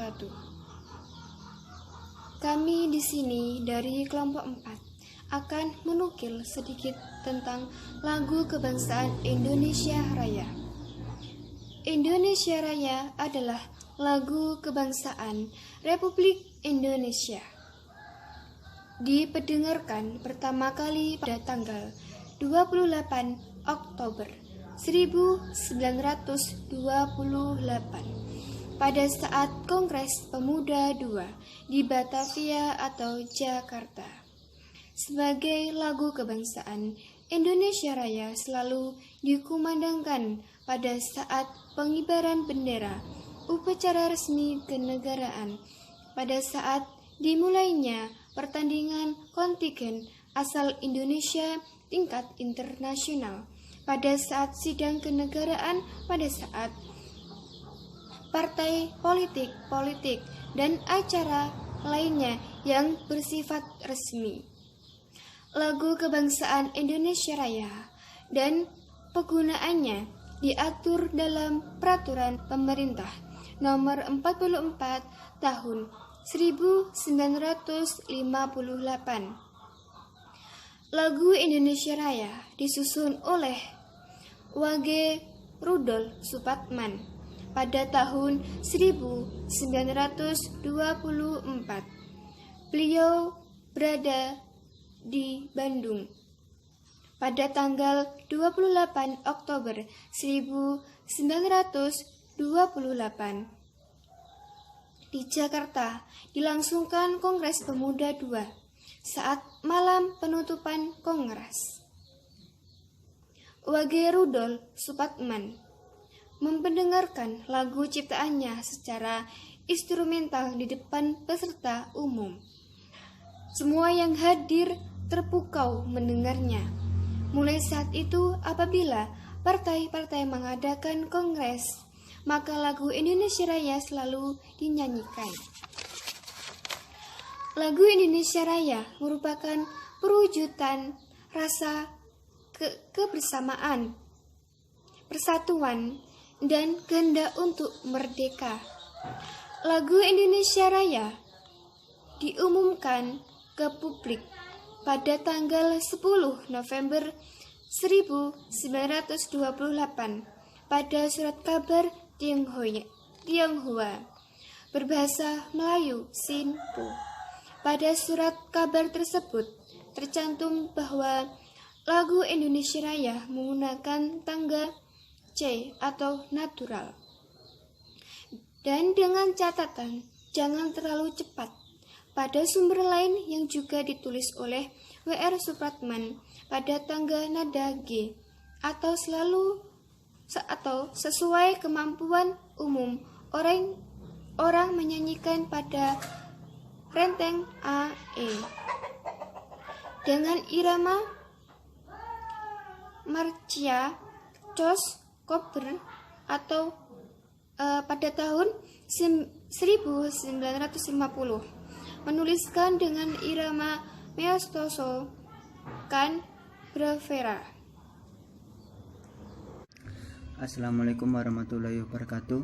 wabarakatuh. Kami di sini dari kelompok 4 akan menukil sedikit tentang lagu kebangsaan Indonesia Raya. Indonesia Raya adalah lagu kebangsaan Republik Indonesia. Diperdengarkan pertama kali pada tanggal 28 Oktober 1928 pada saat Kongres Pemuda II di Batavia atau Jakarta. Sebagai lagu kebangsaan, Indonesia Raya selalu dikumandangkan pada saat pengibaran bendera, upacara resmi kenegaraan, pada saat dimulainya pertandingan kontingen asal Indonesia tingkat internasional, pada saat sidang kenegaraan, pada saat partai politik, dan acara lainnya yang bersifat resmi. Lagu kebangsaan Indonesia Raya dan penggunaannya diatur dalam Peraturan Pemerintah Nomor 44 Tahun 1958. Lagu Indonesia Raya disusun oleh W.G. Rudolf Supratman pada tahun 1924. Beliau berada di Bandung pada tanggal 28 Oktober 1928. Di Jakarta dilangsungkan Kongres Pemuda II saat malam penutupan Kongres. W.G. Rudolf Supratman memperdengarkan lagu ciptaannya secara instrumental di depan peserta umum. Semua yang hadir terpukau mendengarnya. Mulai saat itu, apabila partai-partai mengadakan kongres, maka lagu Indonesia Raya selalu dinyanyikan. Lagu Indonesia Raya merupakan perwujudan rasa kebersamaan, persatuan, dan kehendak untuk merdeka. Lagu Indonesia Raya diumumkan ke publik pada tanggal 10 November 1928 pada surat kabar Tionghoa berbahasa Melayu Sinpo. Pada surat kabar tersebut tercantum bahwa lagu Indonesia Raya menggunakan tangga C atau natural, dan dengan catatan jangan terlalu cepat. Pada sumber lain yang juga ditulis oleh W.R. Supratman pada tangga nada G atau sesuai kemampuan umum orang menyanyikan pada renteng A E dengan irama marcia Cos Koper atau pada tahun 1950 menuliskan dengan irama Meostoso kan Bravera. Assalamualaikum warahmatullahi wabarakatuh.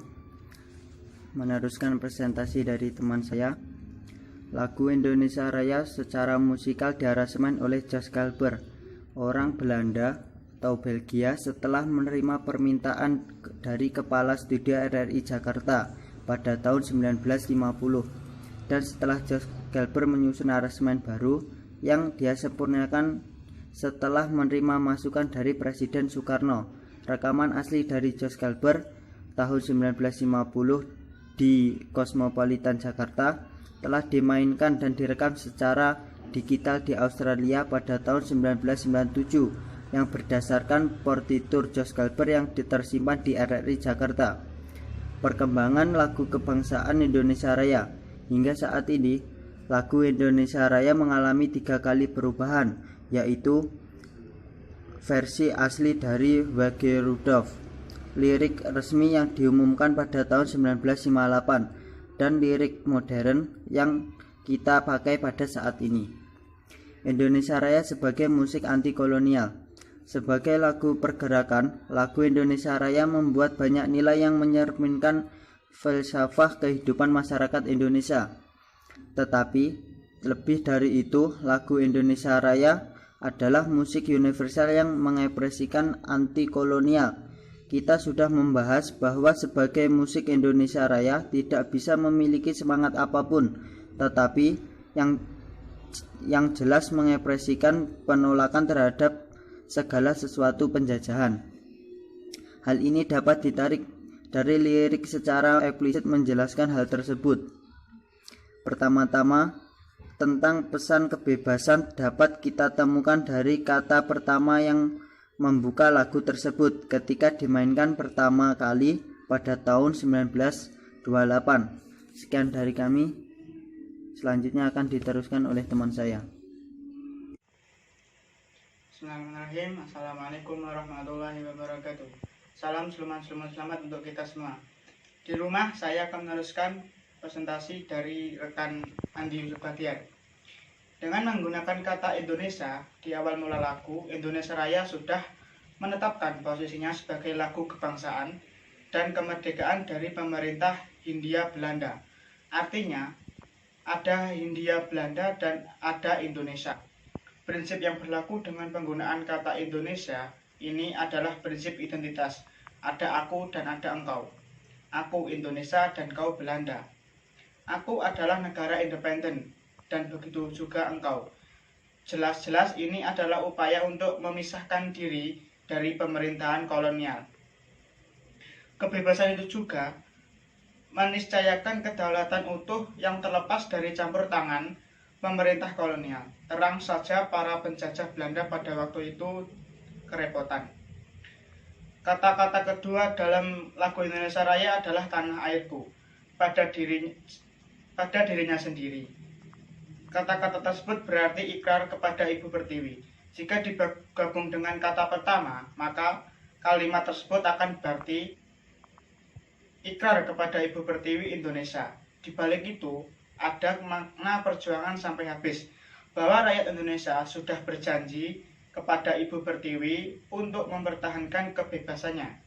Meneruskan presentasi dari teman saya. Lagu Indonesia Raya secara musikal diaransemen oleh Jos Kelber, orang Belanda atau Belgia, setelah menerima permintaan dari Kepala Studio RRI Jakarta pada tahun 1950. Dan setelah Jos Kelber menyusun aransemen baru yang dia sempurnakan setelah menerima masukan dari Presiden Soekarno. Rekaman asli dari Jos Kelber tahun 1950 di Cosmopolitan Jakarta telah dimainkan dan direkam secara digital di Australia pada tahun 1997 yang berdasarkan partitur Jos Kelber yang tersimpan di RRI Jakarta. Perkembangan lagu kebangsaan Indonesia Raya. Hingga saat ini, lagu Indonesia Raya mengalami 3 kali perubahan, yaitu versi asli dari W.G. Rudolf, lirik resmi yang diumumkan pada tahun 1958, dan lirik modern yang kita pakai pada saat ini. Indonesia Raya sebagai musik anti kolonial. Sebagai lagu pergerakan, lagu Indonesia Raya membuat banyak nilai yang mencerminkan filsafat kehidupan masyarakat Indonesia. Tetapi lebih dari itu, lagu Indonesia Raya adalah musik universal yang mengekspresikan anti kolonial. Kita sudah membahas bahwa sebagai musik Indonesia Raya tidak bisa memiliki semangat apapun, tetapi yang jelas mengekspresikan penolakan terhadap segala sesuatu penjajahan. Hal ini dapat ditarik dari lirik secara eksplisit menjelaskan hal tersebut. Pertama-tama, tentang pesan kebebasan dapat kita temukan dari kata pertama yang membuka lagu tersebut ketika dimainkan pertama kali pada tahun 1928. Sekian dari kami. Selanjutnya akan diteruskan oleh teman saya. Bismillahirrahmanirrahim. Assalamualaikum warahmatullahi wabarakatuh. Salam selamat untuk kita semua. Di rumah saya akan meneruskan presentasi dari rekan Andi Yusuf Batiar. Dengan menggunakan kata Indonesia di awal mula lagu, Indonesia Raya sudah menetapkan posisinya sebagai lagu kebangsaan dan kemerdekaan dari pemerintah Hindia Belanda. Artinya, ada Hindia Belanda dan ada Indonesia. Prinsip yang berlaku dengan penggunaan kata Indonesia ini adalah prinsip identitas. Ada aku dan ada engkau. Aku Indonesia dan kau Belanda. Aku adalah negara independen dan begitu juga engkau. Jelas-jelas ini adalah upaya untuk memisahkan diri dari pemerintahan kolonial. Kebebasan itu juga meniscayakan kedaulatan utuh yang terlepas dari campur tangan pemerintah kolonial. Terang saja para penjajah Belanda pada waktu itu kerepotan. Kata-kata kedua dalam lagu Indonesia Raya adalah tanah airku pada dirinya sendiri. Kata-kata tersebut berarti ikrar kepada Ibu Pertiwi. Jika digabung dengan kata pertama, maka kalimat tersebut akan berarti ikrar kepada Ibu Pertiwi Indonesia. Di balik itu, ada makna perjuangan sampai habis, bahwa rakyat Indonesia sudah berjanji kepada Ibu Pertiwi untuk mempertahankan kebebasannya.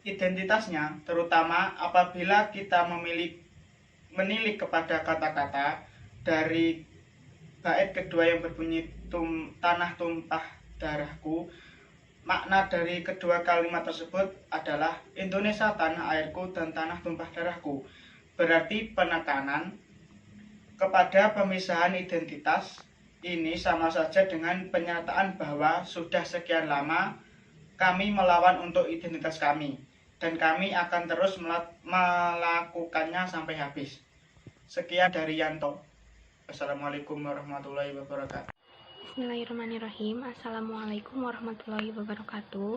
Identitasnya, terutama apabila kita menilik kepada kata-kata dari bait kedua yang berbunyi tanah tumpah darahku, makna dari kedua kalimat tersebut adalah Indonesia tanah airku dan tanah tumpah darahku. Berarti penekanan kepada pemisahan identitas ini sama saja dengan pernyataan bahwa sudah sekian lama kami melawan untuk identitas kami dan kami akan terus melakukannya sampai habis. Sekian dari Yanto. Assalamualaikum warahmatullahi wabarakatuh. Bismillahirrahmanirrahim. Assalamualaikum warahmatullahi wabarakatuh.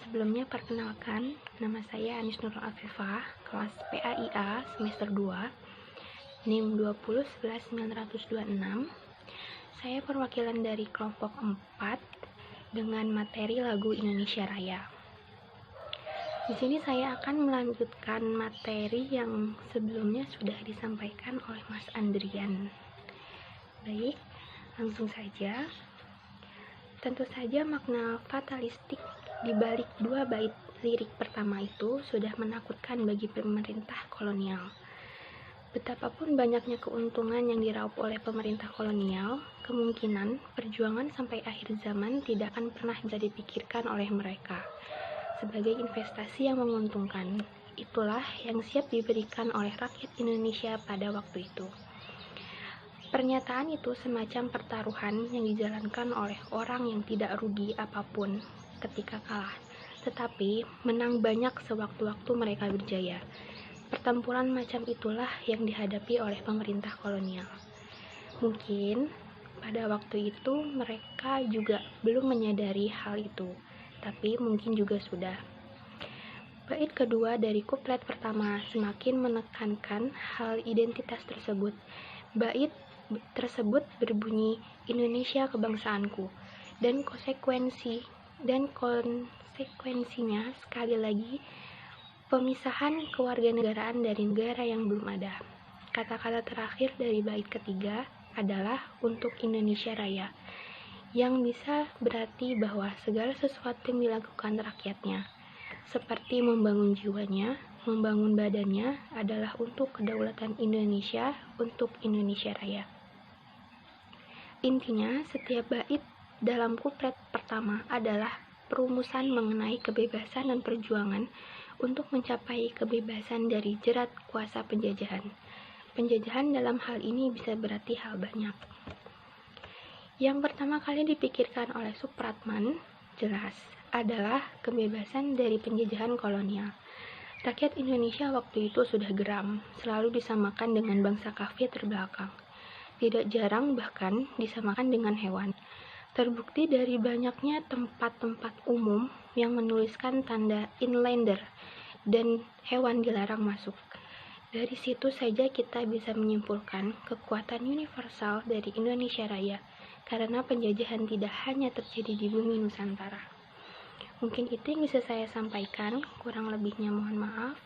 Sebelumnya perkenalkan, nama saya Anis Nurul Afifah, kelas PAIA semester 2, NIM 2011926. Saya perwakilan dari kelompok 4 dengan materi lagu Indonesia Raya. Di sini saya akan melanjutkan materi yang sebelumnya sudah disampaikan oleh Mas Andrian. Baik, langsung saja. Tentu saja makna fatalistik di balik dua bait lirik pertama itu sudah menakutkan bagi pemerintah kolonial. Betapapun banyaknya keuntungan yang diraup oleh pemerintah kolonial, kemungkinan perjuangan sampai akhir zaman tidak akan pernah bisa dipikirkan oleh mereka sebagai investasi yang menguntungkan. Itulah yang siap diberikan oleh rakyat Indonesia pada waktu itu. Pernyataan itu semacam pertaruhan yang dijalankan oleh orang yang tidak rugi apapun ketika kalah, tetapi menang banyak sewaktu-waktu mereka berjaya. Pertempuran macam itulah yang dihadapi oleh pemerintah kolonial. Mungkin pada waktu itu mereka juga belum menyadari hal itu, tapi mungkin juga sudah. Bait kedua dari kuplet pertama semakin menekankan hal identitas tersebut. Bait tersebut berbunyi Indonesia kebangsaanku, dan konsekuensinya sekali lagi pemisahan kewarganegaraan dari negara yang belum ada. Kata-kata terakhir dari bait ketiga adalah untuk Indonesia Raya, yang bisa berarti bahwa segala sesuatu yang dilakukan rakyatnya, seperti membangun jiwanya, membangun badannya adalah untuk kedaulatan Indonesia, untuk Indonesia Raya. Intinya, setiap bait dalam kuplet pertama adalah perumusan mengenai kebebasan dan perjuangan untuk mencapai kebebasan dari jerat kuasa penjajahan. Penjajahan dalam hal ini bisa berarti hal banyak. Yang pertama kali dipikirkan oleh Supratman, jelas, adalah kebebasan dari penjajahan kolonial. Rakyat Indonesia waktu itu sudah geram, selalu disamakan dengan bangsa kafir terbelakang. Tidak jarang bahkan disamakan dengan hewan. Terbukti dari banyaknya tempat-tempat umum yang menuliskan tanda inlander dan hewan dilarang masuk. Dari situ saja kita bisa menyimpulkan kekuatan universal dari Indonesia Raya, karena penjajahan tidak hanya terjadi di bumi Nusantara. Mungkin itu yang bisa saya sampaikan, kurang lebihnya mohon maaf.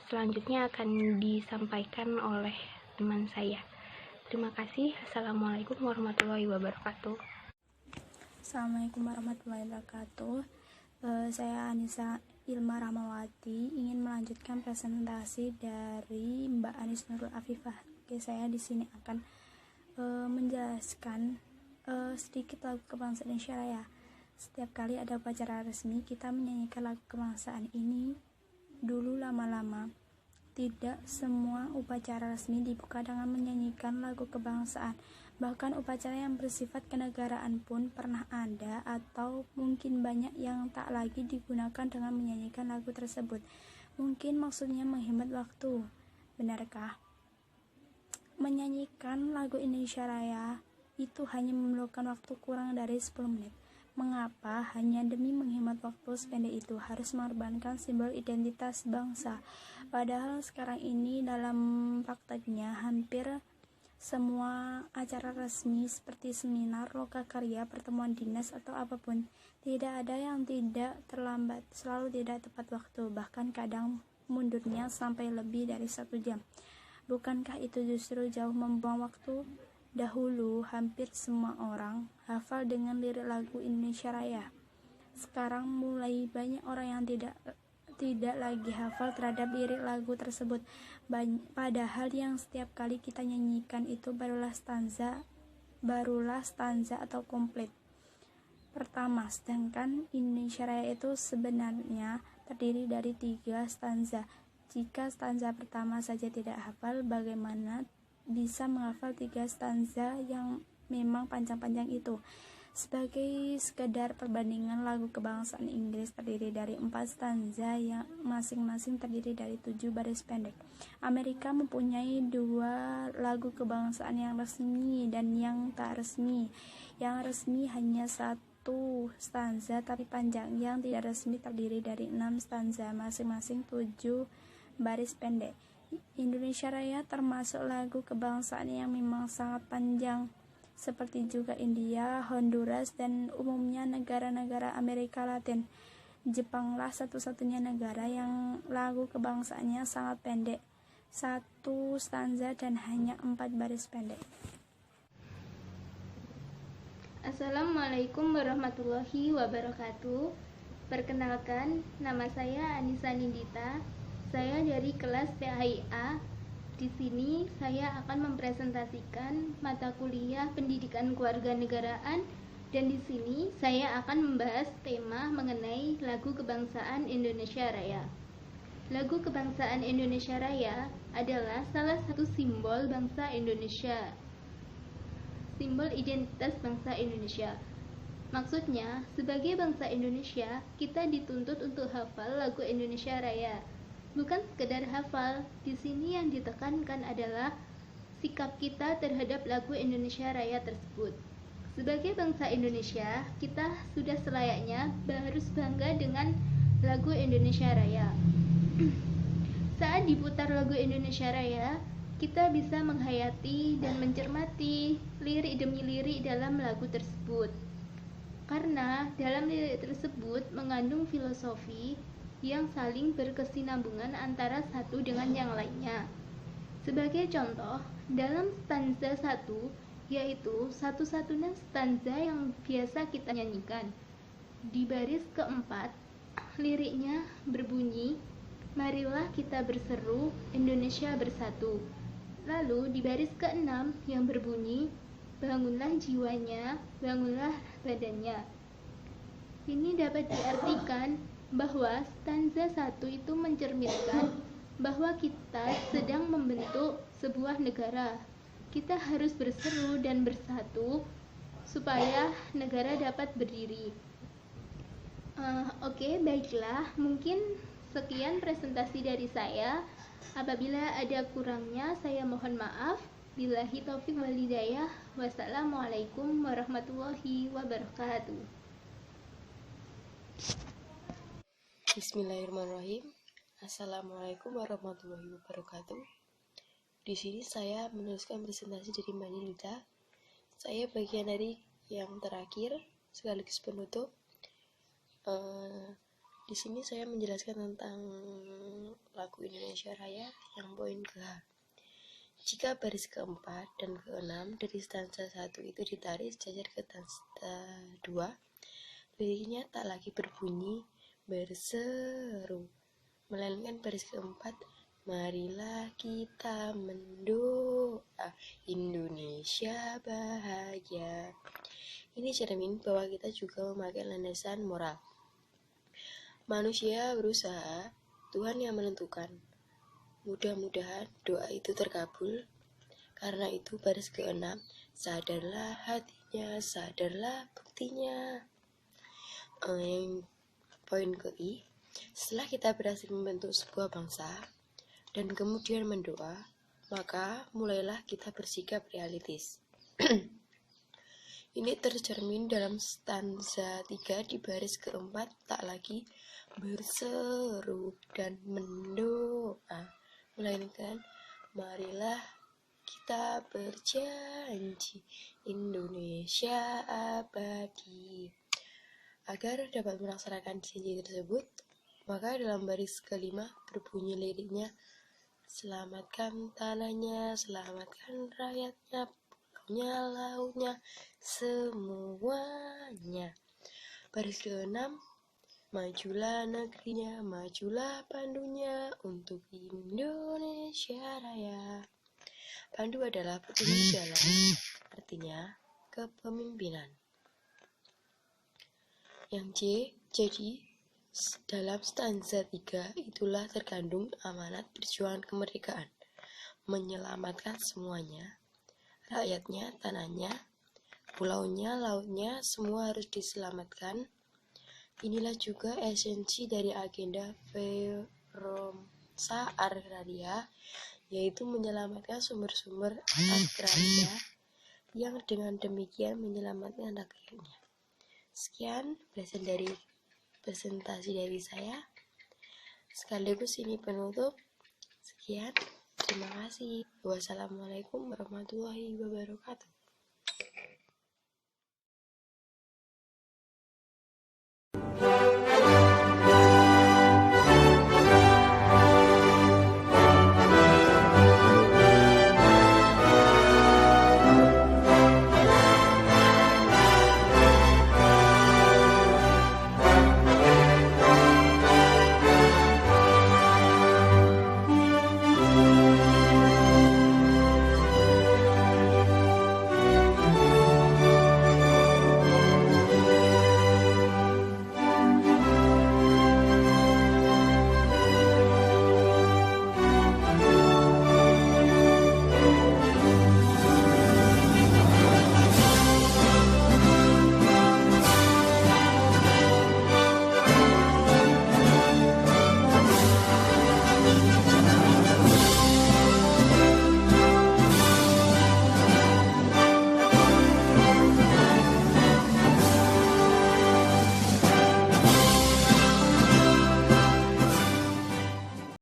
Selanjutnya akan disampaikan oleh teman saya. Terima kasih. Assalamualaikum warahmatullahi wabarakatuh. Assalamualaikum warahmatullahi wabarakatuh. Saya Anissa Ilma Rahmawati ingin melanjutkan presentasi dari Mbak Anis Nurul Afifah. Oke, saya di sini akan menjelaskan sedikit lagu kebangsaan Indonesia Raya. Setiap kali ada upacara resmi, kita menyanyikan lagu kebangsaan ini dulu lama-lama. Tidak semua upacara resmi dibuka dengan menyanyikan lagu kebangsaan. Bahkan upacara yang bersifat kenegaraan pun pernah ada atau mungkin banyak yang tak lagi digunakan dengan menyanyikan lagu tersebut. Mungkin maksudnya menghemat waktu. Benarkah? Menyanyikan lagu Indonesia Raya itu hanya memerlukan waktu kurang dari 10 menit. Mengapa hanya demi menghemat waktu sependek itu harus mengorbankan simbol identitas bangsa? Padahal sekarang ini dalam prakteknya hampir semua acara resmi seperti seminar, lokakarya, pertemuan dinas atau apapun, tidak ada yang tidak terlambat, selalu tidak tepat waktu, bahkan kadang mundurnya sampai lebih dari 1 jam. Bukankah itu justru jauh membuang waktu? Dahulu hampir semua orang hafal dengan lirik lagu Indonesia Raya. Sekarang mulai banyak orang yang tidak lagi hafal terhadap lirik lagu tersebut. Padahal yang setiap kali kita nyanyikan itu barulah stanza atau komplit pertama, sedangkan Indonesia Raya itu sebenarnya terdiri dari 3 stanza. Jika stanza pertama saja tidak hafal, bagaimana bisa menghafal 3 stanza yang memang panjang-panjang itu? Sebagai sekedar perbandingan, lagu kebangsaan Inggris terdiri dari 4 stanza yang masing-masing terdiri dari 7 baris pendek. Amerika mempunyai 2 lagu kebangsaan yang resmi dan yang tak resmi. Yang resmi hanya 1 stanza tapi panjang. Yang tidak resmi terdiri dari 6 stanza, masing-masing 7 baris pendek. Indonesia Raya termasuk lagu kebangsaan yang memang sangat panjang, seperti juga India, Honduras, dan umumnya negara-negara Amerika Latin. Jepanglah satu-satunya negara yang lagu kebangsaannya sangat pendek, 1 stanza dan hanya 4 baris pendek. Assalamualaikum warahmatullahi wabarakatuh. Perkenalkan, nama saya Anissa Nindita. Saya dari kelas PAIA. Di sini saya akan mempresentasikan mata kuliah Pendidikan Kewarganegaraan, dan di sini saya akan membahas tema mengenai lagu kebangsaan Indonesia Raya. Lagu kebangsaan Indonesia Raya adalah salah satu simbol bangsa Indonesia, simbol identitas bangsa Indonesia. Maksudnya, sebagai bangsa Indonesia, kita dituntut untuk hafal lagu Indonesia Raya. Bukan sekedar hafal, di sini yang ditekankan adalah sikap kita terhadap lagu Indonesia Raya tersebut. Sebagai bangsa Indonesia, kita sudah selayaknya harus bangga dengan lagu Indonesia Raya. Saat diputar lagu Indonesia Raya, kita bisa menghayati dan mencermati lirik demi lirik dalam lagu tersebut. Karena dalam lirik tersebut mengandung filosofi yang saling berkesinambungan antara satu dengan yang lainnya. Sebagai contoh, dalam stanza 1, yaitu satu-satunya stanza yang biasa kita nyanyikan, di baris keempat, liriknya berbunyi, Marilah kita berseru, Indonesia bersatu. Lalu di baris ke-6 yang berbunyi, bangunlah jiwanya, bangunlah badannya. Ini dapat diartikan bahwa stanza 1 itu mencerminkan bahwa kita sedang membentuk sebuah negara. Kita harus berseru dan bersatu supaya negara dapat berdiri. Oke, baiklah. Mungkin sekian presentasi dari saya. Apabila ada kurangnya, saya mohon maaf. Billahi taufiq wal hidayah. Wassalamualaikum warahmatullahi wabarakatuh. Bismillahirrahmanirrahim. Assalamualaikum warahmatullahi wabarakatuh. Di sini saya menuliskan presentasi dari Mbak Nilita. Saya bagian dari yang terakhir sekaligus penutup. Di sini saya menjelaskan tentang lagu Indonesia Raya yang poin ke-H. Jika baris ke-4 dan ke-6 dari stanza 1 itu ditarik sejajar ke stanza 2, liriknya tak lagi berbunyi berseru, melainkan baris ke-4, marilah kita mendoa Indonesia bahagia. Ini cermin bahwa kita juga memakai landasan moral. Manusia berusaha, Tuhan yang menentukan. Mudah-mudahan doa itu terkabul. Karena itu baris ke-6, sadarlah hatinya, sadarlah buktinya. Yang poin ke-I, setelah kita berhasil membentuk sebuah bangsa dan kemudian mendoa, maka mulailah kita bersikap realistis. Ini tercermin dalam stanza 3 di baris ke-4, tak lagi berseru dan mendoa, melainkan marilah kita berjanji Indonesia abadi. Agar dapat melaksanakan janji tersebut, maka dalam baris ke-5 berbunyi liriknya, selamatkan tanahnya, selamatkan rakyatnya, punya lautnya, semuanya. Baris ke-6, majulah negerinya, majulah pandunya untuk Indonesia Raya. Pandu adalah petunjuk jalan, artinya kepemimpinan. Yang C, jadi dalam stanza 3 itulah terkandung amanat perjuangan kemerdekaan, menyelamatkan semuanya, rakyatnya, tanahnya, pulaunya, lautnya, semua harus diselamatkan. Inilah juga esensi dari agenda Veronsa Agraria, yaitu menyelamatkan sumber-sumber agraria yang dengan demikian menyelamatkan rakyatnya. Sekian presentasi dari saya. Sekaligus ini penutup. Sekian, terima kasih. Wassalamualaikum warahmatullahi wabarakatuh.